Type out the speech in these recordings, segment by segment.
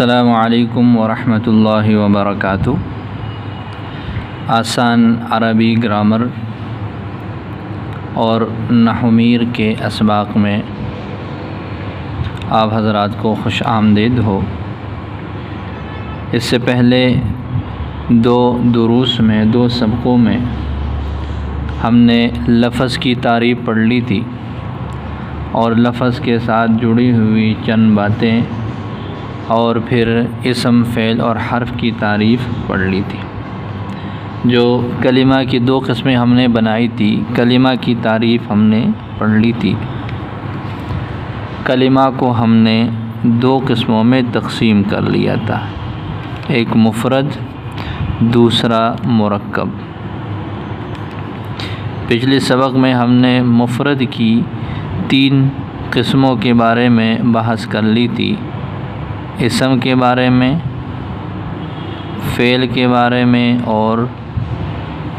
अस्सलामु अलैकुम वरहमतुल्लाहि वबरकातुहू। आसान अरबी ग्रामर और नहमीर के असबाक़ में आप हज़रात को खुश आमदीद हो। इससे पहले दो दुरूस में, दो सबक़ों में हमने लफ़ज़ की तारीफ़ पढ़ ली थी और लफ़ज़ के साथ जुड़ी हुई चंद बातें और फिर इसम, फ़ेल और हर्फ़ की तारीफ़ पढ़ ली थी। जो कलिमा की दो किस्में हमने बनाई थी, कलिमा की तारीफ़ हमने पढ़ ली थी। कलिमा को हमने दो किस्मों में तक़सीम कर लिया था, एक मुफ़रद, दूसरा मुरक्कब। पिछले सबक में हमने मुफ़रद की तीन किस्मों के बारे में बहस कर ली थी, इसम के बारे में, फ़ेल के बारे में और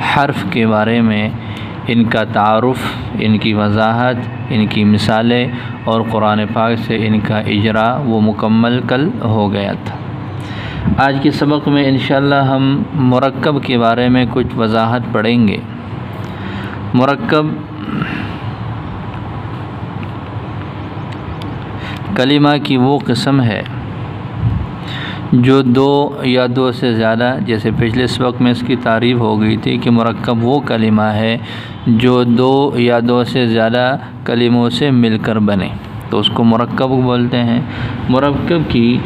हर्फ़ के बारे में। इनका तारुफ़, इनकी वज़ाहत, इनकी मिसालें और कुरान पाक से इनका इजरा वो मुकम्मल कल हो गया था। आज के सबक में इंशाअल्लाह हम मुरक्कब के बारे में कुछ वज़ाहत पढ़ेंगे। मुरक्कब कलिमा की वो किस्म है जो दो या दो से ज़्यादा, जैसे पिछले सबक में इसकी तारीफ़ हो गई थी कि मुरक्कब वो कलिमा है जो दो या दो से ज़्यादा कलिमों से मिलकर बने, तो उसको मुरक्कब बोलते हैं। मुरक्कब की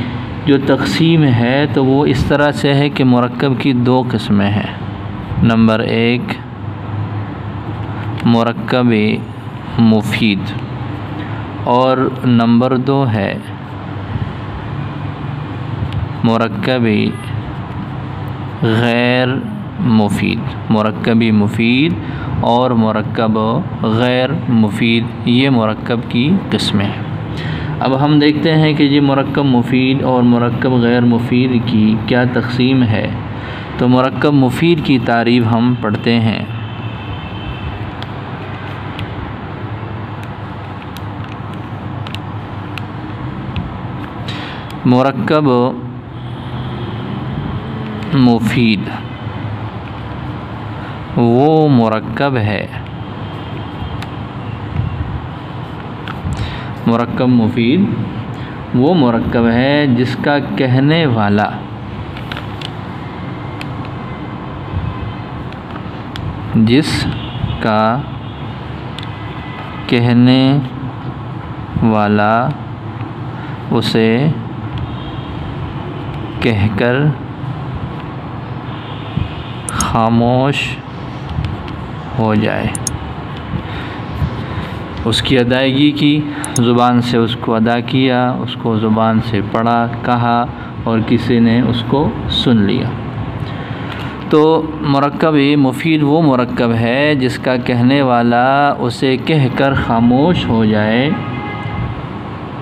जो तक़सीम है तो वो इस तरह से है कि मुरक्कब की दो किस्में हैं। नंबर एक, मुरक्कब मुफीद और नंबर दो है मुरक्कबी गैर मुफीद। मुरक्कबी मुफीद और मुरक्कब गैर मुफीद, ये मुरक्कब की किस्में हैं। अब हम देखते हैं कि ये मुरक्कब मुफीद और मुरक्कब गैर मुफीद की क्या तक़सीम है। तो मुरक्कब मुफीद की तारीफ़ हम पढ़ते हैं। मुरक्कब मुफीद वो मुरक्कब है, मुरक्कब मुफीद वो मुरक्कब है जिसका कहने वाला उसे कहकर खामोश हो जाए। उसकी अदायगी की, ज़ुबान से उसको अदा किया, उसको ज़ुबान से पढ़ा, कहा और किसी ने उसको सुन लिया। तो मुरक्कब मुफीद वो मुरक्कब है जिसका कहने वाला उसे कहकर खामोश हो जाए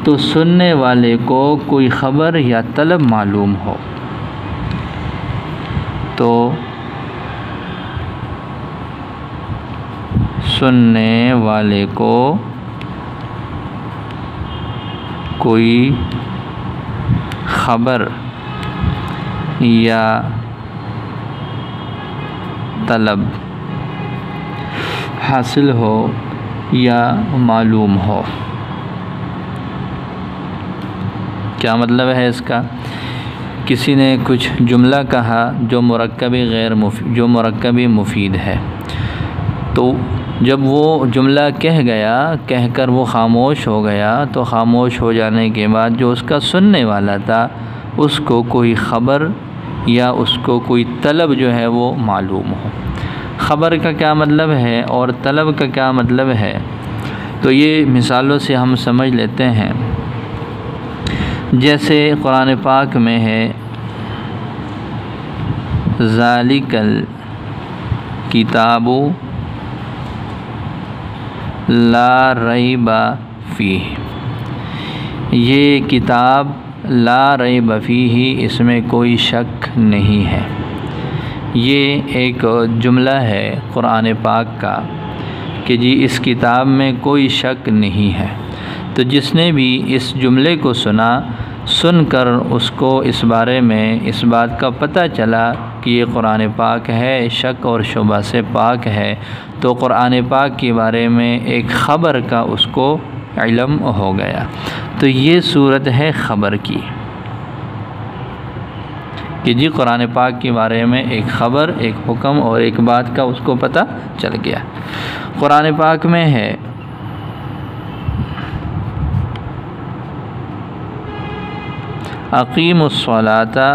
तो सुनने वाले को कोई ख़बर या तलब मालूम हो। तो सुनने वाले को कोई ख़बर या तलब हासिल हो या मालूम हो। क्या मतलब है इसका? किसी ने कुछ जुमला कहा जो मुरक्कबी मुफीद है, तो जब वो जुमला कह गया, कहकर वो ख़ामोश हो गया, तो ख़ामोश हो जाने के बाद जो उसका सुनने वाला था उसको कोई ख़बर या उसको कोई तलब जो है वो मालूम हो। ख़बर का क्या मतलब है और तलब का क्या मतलब है, तो ये मिसालों से हम समझ लेते हैं। जैसे कुरान पाक में है, ज़ालिकल किताबु ला रैबा फ़ीह, ये किताब ला रैबा फ़ीह, इसमें कोई शक नहीं है। ये एक जुमला है कुरान पाक का कि जी इस किताब में कोई शक नहीं है। तो जिसने भी इस जुमले को सुना सुनकर उसको इस बारे में इस बात का पता चला कि ये कुरान पाक है, शक और शुबा से पाक है, तो कुरान पाक के बारे में एक ख़बर का उसको इल्म हो गया। तो ये सूरत है ख़बर की कि जी कुरान पाक के बारे में एक ख़बर, एक हुक्म और एक बात का उसको पता चल गया। कुरान पाक में है अक़ीमुस्सलाता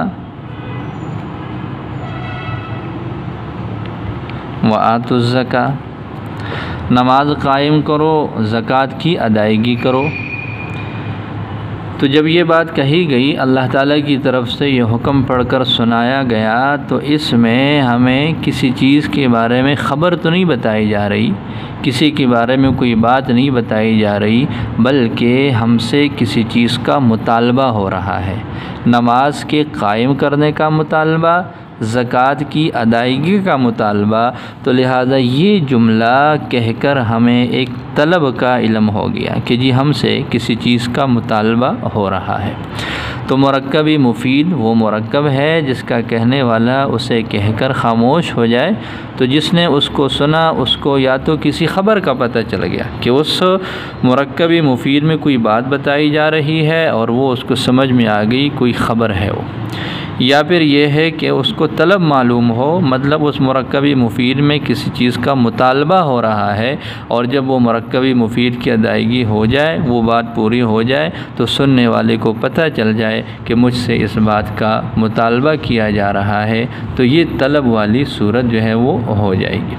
व आतुज़्ज़का, नमाज कायम करो, ज़कात की अदायगी करो। तो जब ये बात कही गई, अल्लाह ताला की तरफ से ये हुक्म पढ़कर सुनाया गया, तो इसमें हमें किसी चीज़ के बारे में ख़बर तो नहीं बताई जा रही, किसी के बारे में कोई बात नहीं बताई जा रही, बल्कि हमसे किसी चीज़ का मुतालबा हो रहा है। नमाज के कायम करने का मुतालबा, ज़कात की अदायगी का मुतालबा। तो लिहाजा ये जुमला कहकर हमें एक तलब का इल्म हो गया कि जी हमसे किसी चीज़ का मुतालबा हो रहा है। तो मुरक्कब मुफीद वो मुरक्कब है जिसका कहने वाला उसे कहकर ख़ामोश हो जाए, तो जिसने उसको सुना उसको या तो किसी ख़बर का पता चल गया कि उस मुरक्कब मुफीद में कोई बात बताई जा रही है और वो उसको समझ में आ गई, कोई ख़बर है वो, या फिर यह है कि उसको तलब मालूम हो, मतलब उस मुरक्कब मुफीद में किसी चीज़ का मुतालबा हो रहा है, और जब वो मुरक्कब मुफीद की अदायगी हो जाए, वो बात पूरी हो जाए, तो सुनने वाले को पता चल जाए कि मुझसे इस बात का मुतालबा किया जा रहा है, तो ये तलब वाली सूरत जो है वो हो जाएगी।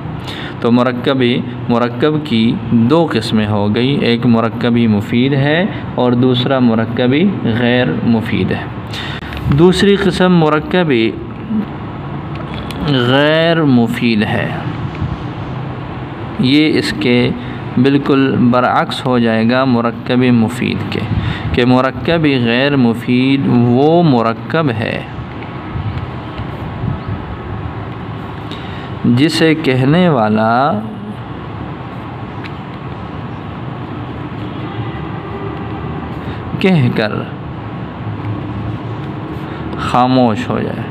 तो मुरक्कब की दो किस्में हो गई, एक मुरक्कब मुफीद है और दूसरा मुरक्कब गैर मुफीद है। दूसरी किस्म मुरक्कब गैर मुफीद है, ये इसके बिल्कुल बरअक्स हो जाएगा मुरक्कब मुफीद के, कि मुरक्कब गैर मुफीद वो मुरक्कब है जिसे कहने वाला कहकर ख़ामोश हो जाए।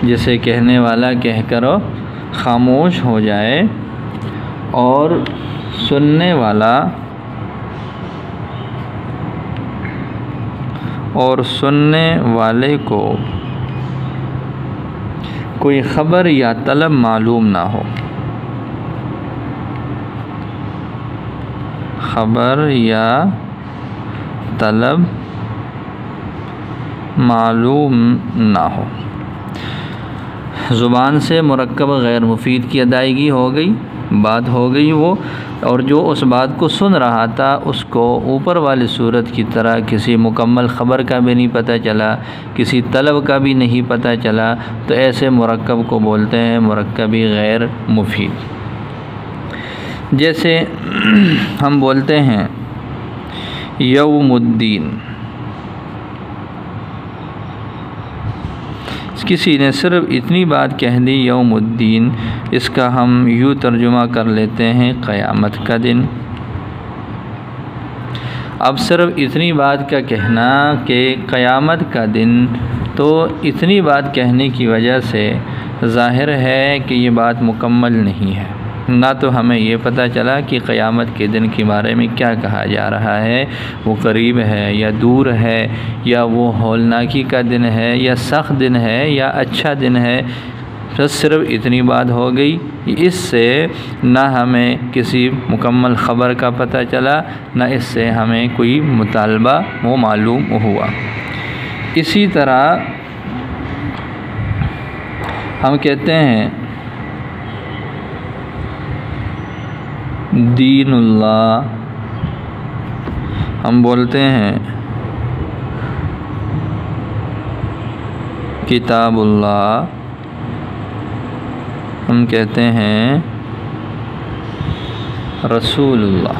जिसे कहने वाला कहकर ख़ामोश हो जाए और सुनने वाले को कोई ख़बर या तलब मालूम ना हो, ख़बर या तलब मालूम ना हो। ज़ुबान से मुरक्कब गैर मुफीद की अदायगी हो गई, बात हो गई वो, और जो उस बात को सुन रहा था उसको ऊपर वाली सूरत की तरह किसी मुकम्मल ख़बर का भी नहीं पता चला, किसी तलब का भी नहीं पता चला, तो ऐसे मुरक्कब को बोलते हैं मुरक्कब गैर मुफीद। जैसे हम बोलते हैं यौमुद्दीन, किसी ने सिर्फ इतनी बात कह दी यौमुद्दीन, इसका हम यूँ तर्जुमा कर लेते हैं क़यामत का दिन। अब सिर्फ इतनी बात का कहना कि क़यामत का दिन, तो इतनी बात कहने की वजह से ज़ाहिर है कि ये बात मुकम्मल नहीं है, ना तो हमें ये पता चला कि क़यामत के दिन के बारे में क्या कहा जा रहा है, वो करीब है या दूर है, या वो हौलनाकी का दिन है या सख्त दिन है या अच्छा दिन है। बस सिर्फ इतनी बात हो गई, इससे ना हमें किसी मुकम्मल ख़बर का पता चला, ना इससे हमें कोई मुतालबा वो मालूम हुआ। इसी तरह हम कहते हैं दीनुल्लाह, हम बोलते हैं किताबुल्लाह, हम कहते हैं रसूलुल्लाह।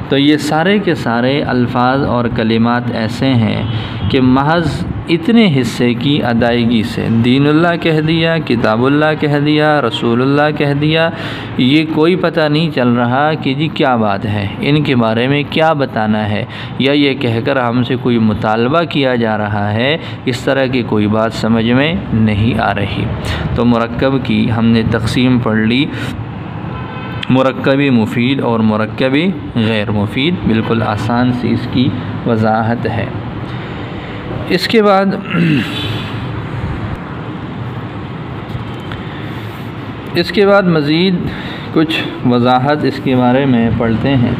तो ये सारे के सारे अल्फाज और कलिमात ऐसे हैं कि महज इतने हिस्से की अदायगी से दीनुल्लाह कह दिया, किताबुल्लाह कह दिया, रसूलुल्लाह कह दिया, ये कोई पता नहीं चल रहा कि जी क्या बात है, इनके बारे में क्या बताना है, या ये कहकर हमसे कोई मुतालबा किया जा रहा है, इस तरह की कोई बात समझ में नहीं आ रही। तो मुरक्कब की हमने तक़सीम पढ़ ली, मुरक्कबी मुफीद और मुरक्कबी गैर मुफीद, बिल्कुल आसान सी इसकी वजाहत है। इसके बाद मज़ीद कुछ वजाहत इसके बारे में पढ़ते हैं।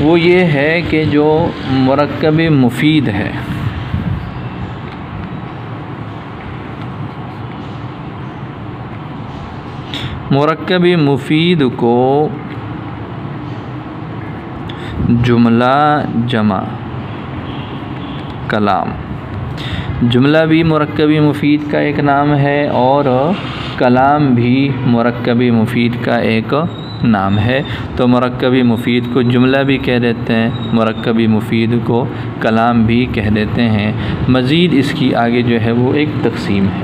वो ये है कि जो मुरक्कबी मुफीद है, मुरक्कबी मुफीद को जुमला जमा कलाम, जुमला भी मुरक्कबी मुफीद का एक नाम है और कलाम भी मुरक्कबी मुफीद का एक नाम है। तो मुरक्कबी मुफीद को जुमला भी कह देते हैं, मुरक्कबी मुफीद को कलाम भी कह देते हैं। मज़ीद इसकी आगे जो है वो एक तक़सीम है,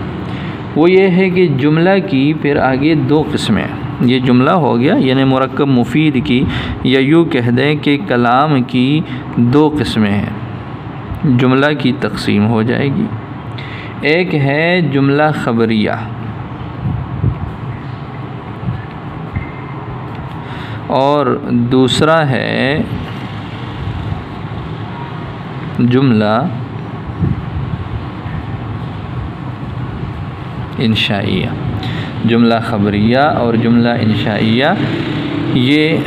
वो ये है कि जुमला की फिर आगे दो किस्में, ये जुमला हो गया यानी मुरक्कब मुफीद की, या यूँ कह दें कि कलाम की दो किस्में हैं, जुमला की तक़सीम हो जाएगी। एक है जुमला ख़बरिया और दूसरा है जुमला इंशाइया। जुमला ख़बरिया और जुमला इंशाइया ये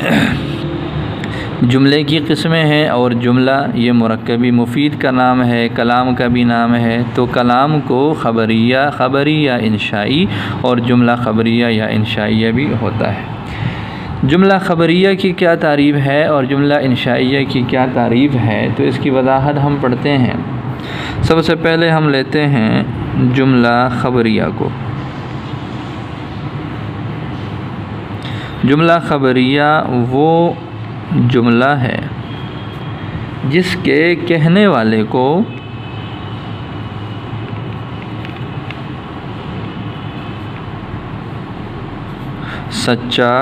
जुमले की किस्में हैं, और जुमला ये मुरक्कबी मुफीद का नाम है, कलाम का भी नाम है। तो कलाम को ख़बरिया, ख़बरिया इंशाई और जुमला ख़बरिया या इंशाइया भी होता है। जुमला ख़बरिया की क्या तारीफ़ है और जुमला इंशाइया की क्या तारीफ़ है, तो इसकी वजाहत हम पढ़ते हैं। सबसे पहले हम लेते हैं जुमला ख़बरिया को। जुमला ख़बरिया वो जुमला है जिसके कहने वाले को सच्चा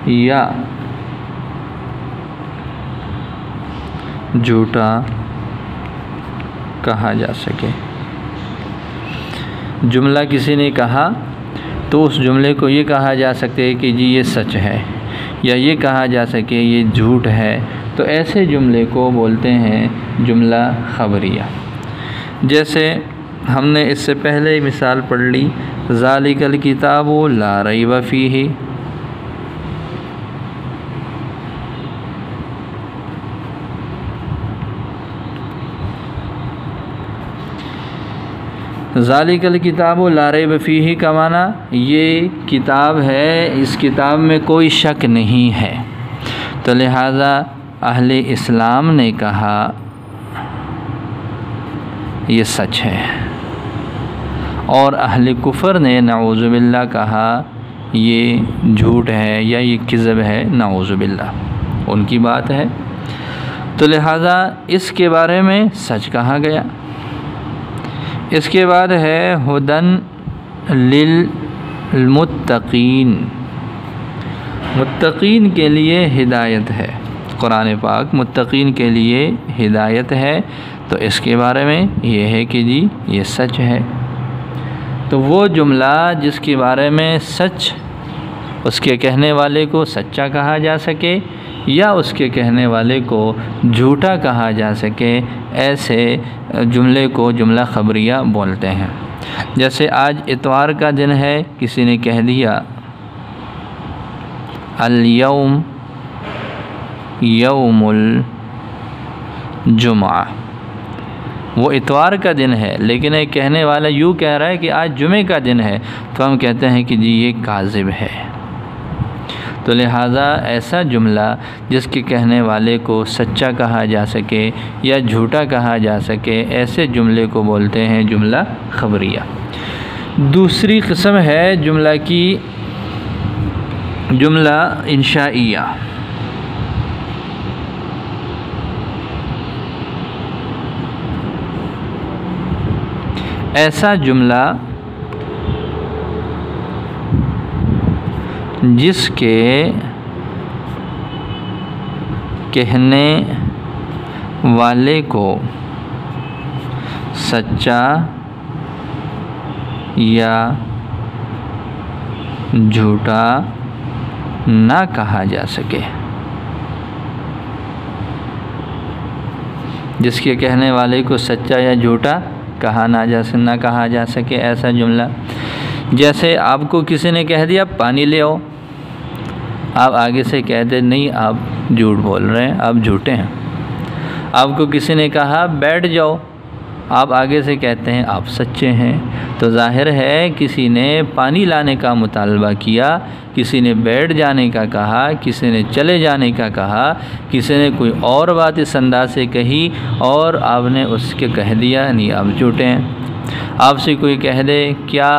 या झूठा कहा जा सके। जुमला किसी ने कहा तो उस जुमले को ये कहा जा सकते है कि जी ये सच है, या ये कहा जा सके ये झूठ है। तो ऐसे जुमले को बोलते हैं जुमला ख़बरिया। जैसे हमने इससे पहले मिसाल पढ़ ली, ज़ालिकल किताबु ला रैब फ़ीही, ज़ालिकल किताबु ला रैब फ़ीही का माना ये किताब है, इस किताब में कोई शक नहीं है। तो लिहाजा अहले इस्लाम ने कहा ये सच है, और अहले कुफ़र ने नऊज़ु बिल्लाह कहा ये झूठ है या ये किज़ब है, नऊज़ु बिल्लाह, उनकी बात है। तो लिहाजा इसके बारे में सच कहा गया। इसके बाद है हुदन लिल मुत्तकीन, मुत्तकीन के लिए हिदायत है। कुरान पाक मुत्तकीन के लिए हिदायत है। तो इसके बारे में ये है कि जी ये सच है। तो वो जुमला जिसके बारे में सच, उसके कहने वाले को सच्चा कहा जा सके या उसके कहने वाले को झूठा कहा जा सके, ऐसे जुमले को जुमला ख़बरिया बोलते हैं। जैसे आज इतवार का दिन है, किसी ने कह दिया अल यौम यौमुल जुमा, वो इतवार का दिन है, लेकिन एक कहने वाला यूँ कह रहा है कि आज जुमे का दिन है, तो हम कहते हैं कि जी ये काज़िब है। तो लिहाजा ऐसा जुमला जिसके कहने वाले को सच्चा कहा जा सके या झूठा कहा जा सके, ऐसे जुमले को बोलते हैं जुमला ख़बरिया। दूसरी किस्म है जुमला की जुमला इंशाइया। ऐसा जुमला जिसके कहने वाले को सच्चा या झूठा ना कहा जा सके, जिसके कहने वाले को सच्चा या झूठा ना कहा जा सके ऐसा जुमला। जैसे आपको किसी ने कह दिया पानी ले आओ, आप आगे से कहते नहीं आप झूठ बोल रहे हैं, आप झूठे हैं। आपको किसी ने कहा बैठ जाओ, आप आगे से कहते हैं आप सच्चे हैं। तो जाहिर है किसी ने पानी लाने का मुतालबा किया, किसी ने बैठ जाने का कहा, किसी ने चले जाने का कहा, किसी ने कोई और बात इस अंदाज से कही और आपने उसके कह दिया नहीं आप झूठे हैं। आपसे कोई कह दे क्या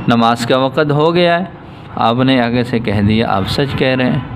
नमाज का वक़्त हो गया है, आपने आगे से कह दिया आप सच कह रहे हैं।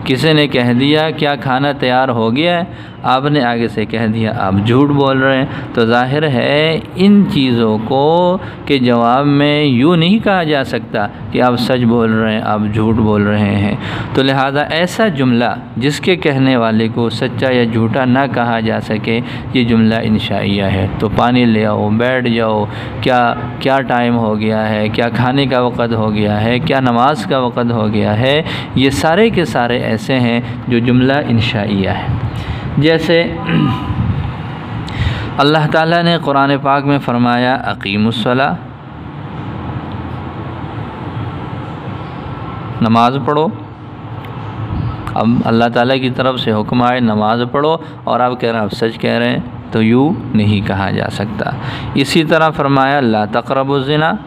किसी ने कह दिया क्या खाना तैयार हो गया है, आपने आगे से कह दिया आप झूठ बोल रहे हैं। तो जाहिर है इन चीज़ों को के जवाब में यूँ नहीं कहा जा सकता कि आप सच बोल रहे हैं, आप झूठ बोल रहे हैं। तो लिहाजा ऐसा जुमला जिसके कहने वाले को सच्चा या झूठा ना कहा जा सके, ये जुमला इंशाइया है। तो पानी ले आओ, बैठ जाओ, क्या टाइम हो गया है, क्या खाने का वक़्त हो गया है, क्या नमाज का वक़्त हो गया है, ये सारे के सारे ऐसे हैं जो जुमला इंशाइया है। जैसे अल्लाह ताला ने कुरान पाक में फ़रमाया अक़ीमुस्सला, नमाज़ पढ़ो। अब अल्लाह ताला की तरफ से हुक्म आए नमाज़ पढ़ो और आप कह रहे हैं आप सच कह रहे हैं, तो यूँ नहीं कहा जा सकता। इसी तरह फ़रमाया ला तक़रबुज़्ज़िना,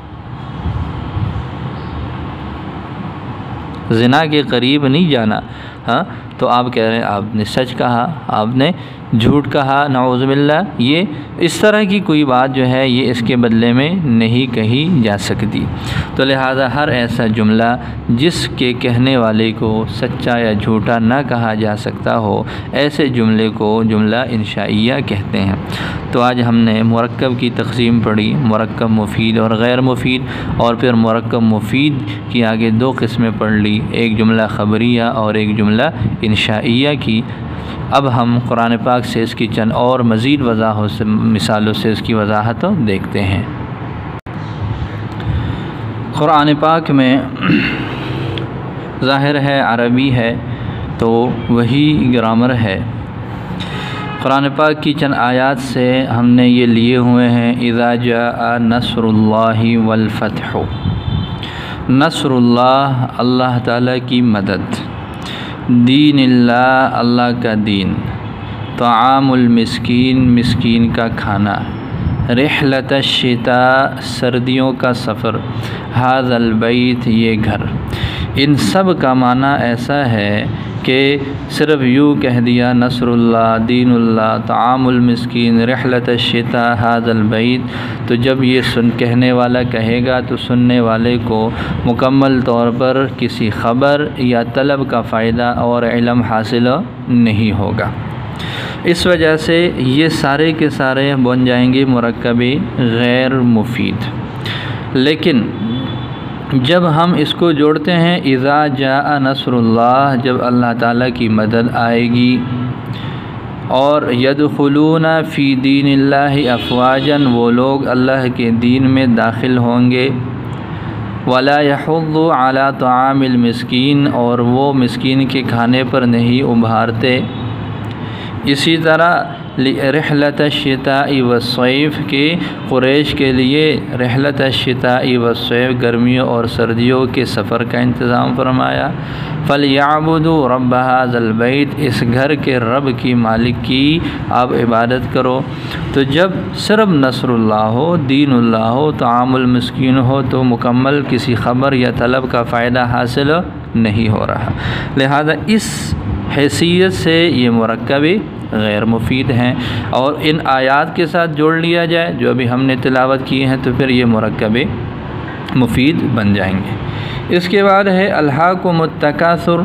ज़िना के करीब नहीं जाना। हाँ, तो आप कह रहे हैं आपने सच कहा, आपने झूठ कहा, नाउज़ुबिल्लाह। ये इस तरह की कोई बात जो है ये इसके बदले में नहीं कही जा सकती। तो लिहाजा हर ऐसा जुमला जिसके कहने वाले को सच्चा या झूठा ना कहा जा सकता हो, ऐसे जुमले को जुमला इंशाइया कहते हैं। तो आज हमने मुरक्कब की तक़सीम पढ़ी, मुरक्कब मुफीद और गैर मुफीद, और फिर मुरक्कब मुफीद की आगे दो किस्में पढ़ ली, एक जुमला ख़बरिया और एक जुमला इंशाइया की। अब हम कुरान पाक से इसकी चंद और मज़ीद वज़ाहों से मिसालों से इसकी वज़ाहत देखते हैं। कुरान पाक में ज़ाहिर है अरबी है तो वही ग्रामर है। कुरान पाक की चंद आयात से हमने ये लिए हुए हैं इज़ा जाअ नस्रुल्लाहि वल फ़त्हु, नस्रुल्लाह अल्लाह ताला की मदद, दीनिल्लाह अल्लाह का दीन, ताआमुल मिस्कीन मिस्कीन का खाना, रिहलतश शिता सर्दियों का सफ़र, हाज़ल बैत ये घर। इन सब का माना ऐसा है कि सिर्फ़ यूँ कह दिया नसरुल्लाह, दीनुल्लाह, ताआमुल मिस्कीन, रिहलतश शिता, हाज़ल बैत, तो जब ये कहने वाला कहेगा तो सुनने वाले को मुकम्मल तौर पर किसी ख़बर या तलब का फ़ायदा और इल्म हासिल नहीं होगा। इस वजह से ये सारे के सारे बन जाएंगे मुरक्कबे गैर मुफीद। लेकिन जब हम इसको जोड़ते हैं इज़ा जाअ नस्रुल्लाह, जब अल्लाह ताला की मदद आएगी, और यदखुलूना फ़ी दीनिल्लाहि अफ़वाजन, वो लोग अल्लाह के दीन में दाखिल होंगे, वला यहुद्दु अला ताआमिल मिस्कीन, और वो मिस्कीन के खाने पर नहीं उभारते। इसी तरह रिहलतश शिताई वस्सैफ के कुरैश के लिए रिहलतश शिताई वस्सैफ गर्मियों और सर्दियों के सफ़र का इंतज़ाम फरमाया। फ़लयअबुदू रब्ब हाज़ल बैत, इस घर के रब की मालिक की आप इबादत करो। तो जब सिर्फ़ नसरुल्लाह हो, दीनुल्लाह हो, ताआमुल मिस्कीन हो, तो मुकम्मल किसी ख़बर या तलब का फ़ायदा हासिल नहीं हो रहा। लिहाजा इस हैसियत से ये मुरक्कबे गैर मुफीद हैं, और इन आयात के साथ जोड़ लिया जाए जो अभी हमने तिलावत की हैं, तो फिर ये मुरक्कबे मुफीद बन जाएंगे। इसके बाद है अल्हाकुमुत तकासुर,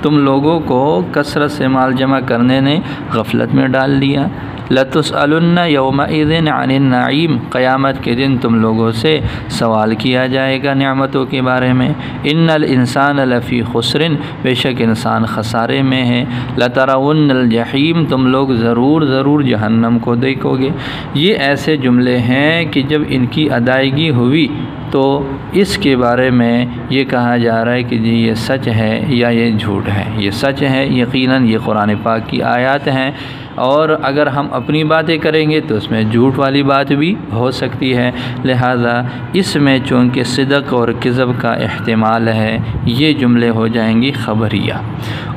तुम लोगों को कसरत से माल जमा करने ने गफलत में डाल दिया। लतुसअलुन्ना यौमइज़िन अनिन नईम, क़यामत के दिन तुम लोगों से सवाल किया जाएगा नेमतों के बारे में। इन्नल इंसान लफ़ी खुस्रिन, बेशक इंसान खसारे में है। लतरवुन्नल जहीम, तुम लोग ज़रूर ज़रूर जहन्नम को देखोगे। ये ऐसे जुमले हैं कि जब इनकी अदायगी हुई तो इसके बारे में ये कहा जा रहा है कि जी ये सच है या ये झूठ है। ये सच है, यकीनन ये कुरान पाक की आयत हैं, और अगर हम अपनी बातें करेंगे तो उसमें झूठ वाली बात भी हो सकती है। लिहाजा इसमें चूँकि सिदक़ और किज़ब का एहतिमाल है, ये जुमले हो जाएंगी ख़बरिया।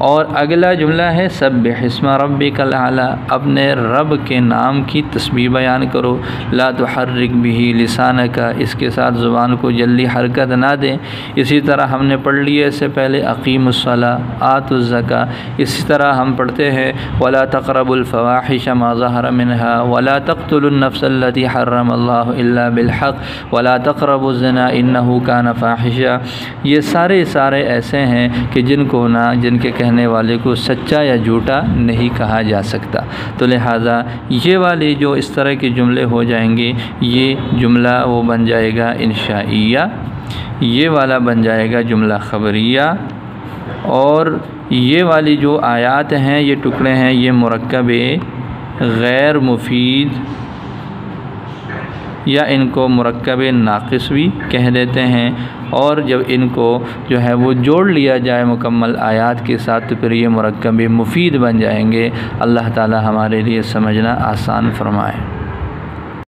और अगला जुमला है सब्बिह इस्मा रब्बिकल आला, अपने रब के नाम की तस्बीह बयान करो। ला तुहर्रिक बिही लिसानका, इसके साथ ज़ुबान को जल्दी हरकत ना दें। इसी तरह हमने पढ़ लिया इससे पहले अक़ीमुस्सला आतुज़्ज़का। इसी तरह हम पढ़ते हैं वला तक़रबुल फ़वाहिश मा ज़हर मिनहा वला तक़्तुलुन नफ़्सल्लती हर्रमल्लाहु इल्ला बिलहक़ वला तक़रबुज़्ज़िना इन्नहु कान फ़ाहिशा। ये सारे ऐसे हैं कि जिनके कहने वाले को सच्चा या झूठा नहीं कहा जा सकता। तो लिहाजा ये वाले जो इस तरह के जुमले हो जाएंगे, ये जुमला वो बन जाएगा इंशाइया, ये वाला बन जाएगा जुमला ख़बरिया। और ये वाली जो आयात हैं, ये टुकड़े हैं, ये मुरक्कब गैर मुफीद या इनको मुरक्कब नाक़िस भी कह देते हैं। और जब इनको जो है वो जोड़ लिया जाए मुकम्मल आयात के साथ तो फिर ये मुरक्कब मुफीद बन जाएंगे। अल्लाह ताला हमारे लिए समझना आसान फरमाए।